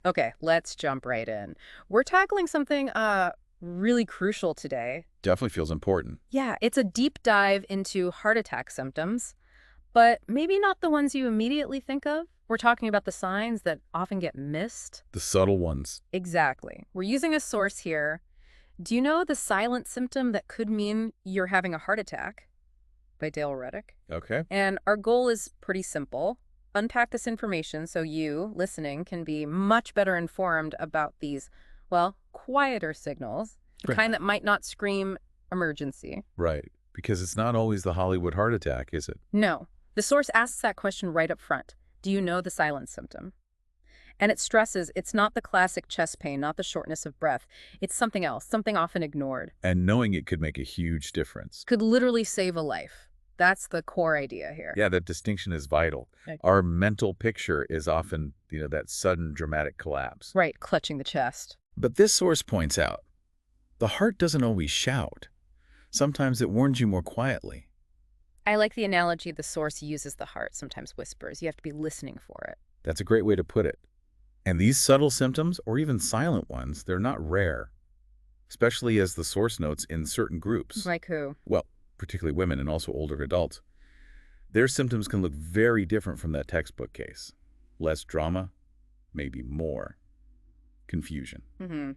Okay, let's jump right in. We're tackling something really crucial today. Definitely feels important. Yeah, it's a deep dive into heart attack symptoms, but maybe not the ones you immediately think of. We're talking about the signs that often get missed. The subtle ones. Exactly. We're using a source here. Do you know the silent symptom that could mean you're having a heart attack? By Dale Ruddock. Okay. And our goal is pretty simple. Unpack this information so you, listening, can be much better informed about these, well, quieter signals, the Right. kind that might not scream emergency. Right. Because it's not always the Hollywood heart attack, is it? No. The source asks that question right up front. Do you know the silent symptom? And it stresses it's not the classic chest pain, not the shortness of breath. It's something else, something often ignored. And knowing it could make a huge difference. Could literally save a life. That's the core idea here. Yeah, that distinction is vital. Okay. Our mental picture is often, that sudden dramatic collapse. Right, clutching the chest. But this source points out, the heart doesn't always shout. Sometimes it warns you more quietly. I like the analogy the source uses the heart, sometimes whispers. You have to be listening for it. That's a great way to put it. And these subtle symptoms, or even silent ones, they're not rare, especially as the source notes in certain groups. Like who? Well, particularly women and also older adults. Their symptoms can look very different from that textbook case. Less drama, maybe more confusion. Mm-hmm.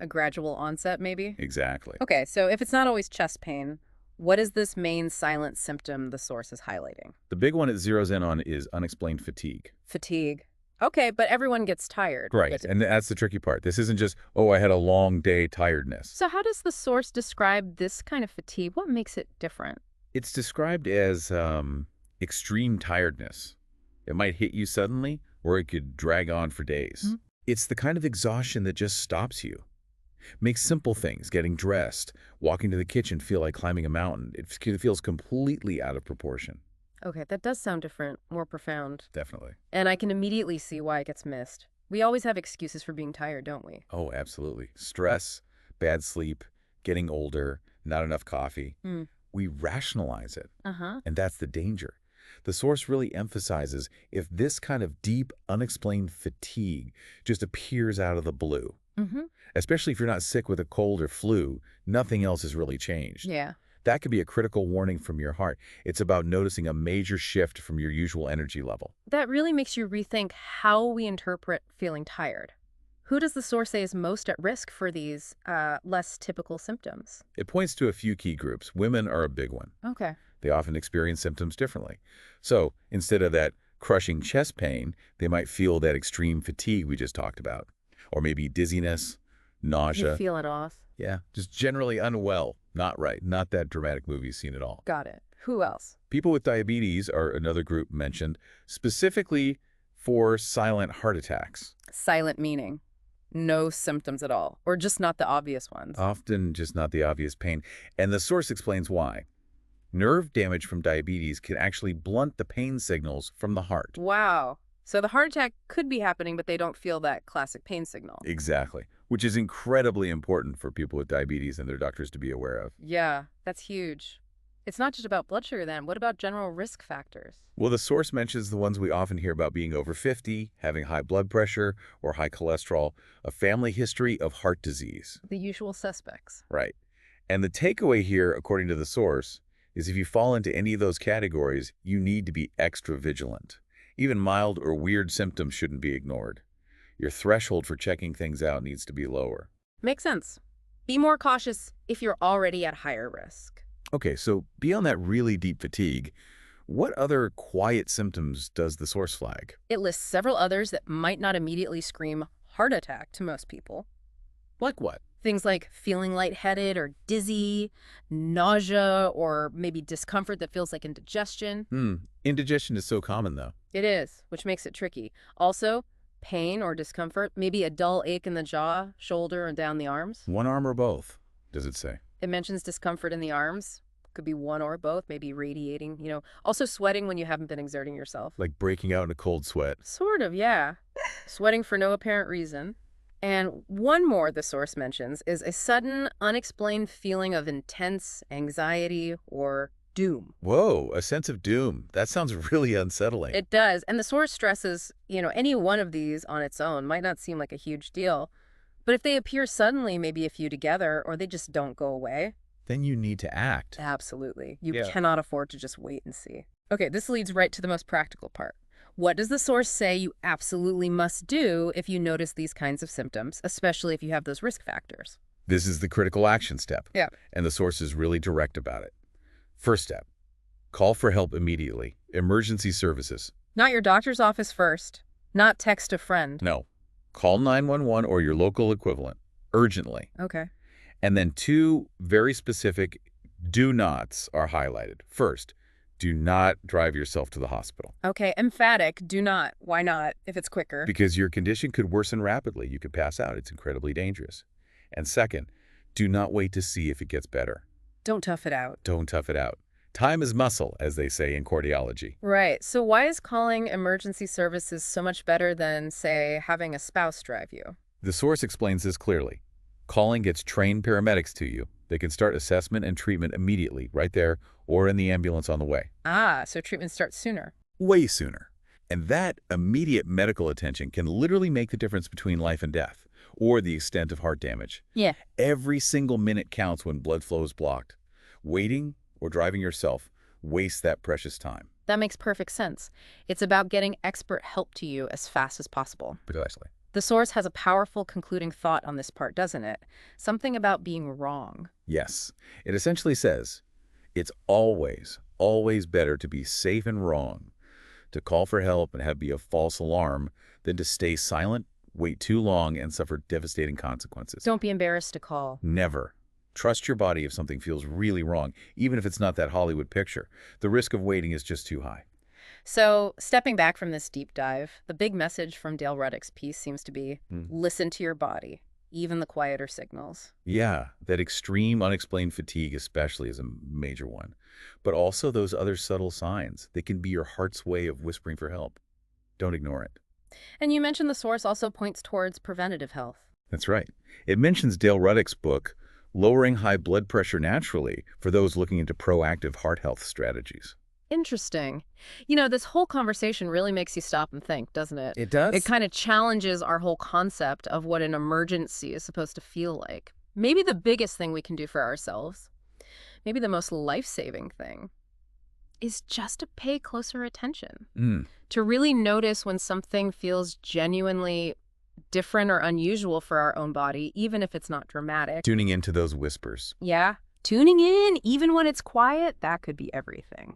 A gradual onset, maybe? Exactly. Okay, so if it's not always chest pain, what is this main silent symptom the source is highlighting? The big one it zeroes in on is unexplained fatigue. Fatigue. Okay, but everyone gets tired. Right, and that's the tricky part. This isn't just, oh, I had a long day tiredness. So how does the source describe this kind of fatigue? What makes it different? It's described as extreme tiredness. It might hit you suddenly, or it could drag on for days. Hmm? It's the kind of exhaustion that just stops you. Makes simple things, getting dressed, walking to the kitchen, feel like climbing a mountain. It feels completely out of proportion. Okay, that does sound different, more profound. Definitely. And I can immediately see why it gets missed. We always have excuses for being tired, don't we? Oh, absolutely. Stress, bad sleep, getting older, not enough coffee. Hmm. We rationalize it, Uh-huh. and that's the danger. The source really emphasizes if this kind of deep, unexplained fatigue just appears out of the blue, Mm-hmm. especially if you're not sick with a cold or flu, nothing else has really changed. Yeah. That could be a critical warning from your heart. It's about noticing a major shift from your usual energy level. That really makes you rethink how we interpret feeling tired. Who does the source say is most at risk for these less typical symptoms? It points to a few key groups. Women are a big one. Okay. They often experience symptoms differently. So instead of that crushing chest pain, they might feel that extreme fatigue we just talked about, or maybe dizziness, You nausea. feel it off. Yeah, just generally unwell. Not right. Not that dramatic movie you've seen at all. Got it. Who else? People with diabetes are another group mentioned, specifically for silent heart attacks. Silent meaning. No symptoms at all, or just not the obvious ones. Often just not the obvious pain. And the source explains why. Nerve damage from diabetes can actually blunt the pain signals from the heart. Wow. So the heart attack could be happening, but they don't feel that classic pain signal. Exactly, which is incredibly important for people with diabetes and their doctors to be aware of. Yeah, that's huge. It's not just about blood sugar then. What about general risk factors? Well, the source mentions the ones we often hear about being over 50, having high blood pressure or high cholesterol, a family history of heart disease. The usual suspects. Right. And the takeaway here, according to the source, is if you fall into any of those categories, you need to be extra vigilant. Even mild or weird symptoms shouldn't be ignored. Your threshold for checking things out needs to be lower. Makes sense. Be more cautious if you're already at higher risk. Okay, so beyond that really deep fatigue, what other quiet symptoms does the source flag? It lists several others that might not immediately scream heart attack to most people. Like what? Things like feeling lightheaded or dizzy, nausea, or maybe discomfort that feels like indigestion. Indigestion is so common, though. It is, which makes it tricky. Also, pain or discomfort, maybe a dull ache in the jaw, shoulder, and down the arms. One arm or both, does it say? It mentions discomfort in the arms. Could be one or both, maybe radiating. Also sweating when you haven't been exerting yourself. Like breaking out in a cold sweat. Sort of, yeah. Sweating for no apparent reason. And one more the source mentions is a sudden, unexplained feeling of intense anxiety or doom. Whoa, a sense of doom. That sounds really unsettling. It does. And the source stresses, any one of these on its own might not seem like a huge deal. But if they appear suddenly, maybe a few together, or they just don't go away. Then you need to act. Absolutely. You Yeah. cannot afford to just wait and see. Okay, this leads right to the most practical part. What does the source say you absolutely must do if you notice these kinds of symptoms, especially if you have those risk factors? This is the critical action step. Yeah. And the source is really direct about it. First step, call for help immediately. Emergency services. Not your doctor's office first. Not text a friend. No. Call 911 or your local equivalent urgently. Okay. And then two very specific do nots are highlighted. First, do not drive yourself to the hospital Okay, emphatic, do not. Why not, if it's quicker? because your condition could worsen rapidly. You could pass out. It's incredibly dangerous. And second, do not wait to see if it gets better. Don't tough it out. Don't tough it out. Time is muscle, as they say in cardiology. Right, so why is calling emergency services so much better than, say, having a spouse drive you? The source explains this clearly. Calling gets trained paramedics to you. They can start assessment and treatment immediately, right there, or in the ambulance on the way. Ah, so treatment starts sooner. Way sooner. And that immediate medical attention can literally make the difference between life and death, or the extent of heart damage. Yeah. Every single minute counts when blood flow is blocked. Waiting or driving yourself wastes that precious time. That makes perfect sense. It's about getting expert help to you as fast as possible. Precisely. The source has a powerful concluding thought on this part, doesn't it? Something about being wrong. Yes. It essentially says, it's always, always better to be safe and wrong, to call for help and have be a false alarm, than to stay silent, wait too long, and suffer devastating consequences. Don't be embarrassed to call. Never. Trust your body if something feels really wrong, even if it's not that Hollywood picture. The risk of waiting is just too high. So, stepping back from this deep dive, the big message from Dale Ruddock's piece seems to be listen to your body, even the quieter signals. Yeah, that extreme unexplained fatigue especially is a major one. But also those other subtle signs. They can be your heart's way of whispering for help. Don't ignore it. And you mentioned the source also points towards preventative health. That's right. It mentions Dale Ruddock's book, Lowering High Blood Pressure Naturally, for those looking into proactive heart health strategies. Interesting. This whole conversation really makes you stop and think, doesn't it? It does? It kind of challenges our whole concept of what an emergency is supposed to feel like. Maybe the biggest thing we can do for ourselves, maybe the most life-saving thing, is just to pay closer attention. To really notice when something feels genuinely different or unusual for our own body, even if it's not dramatic. Tuning into those whispers. Yeah. Tuning in, even when it's quiet, that could be everything.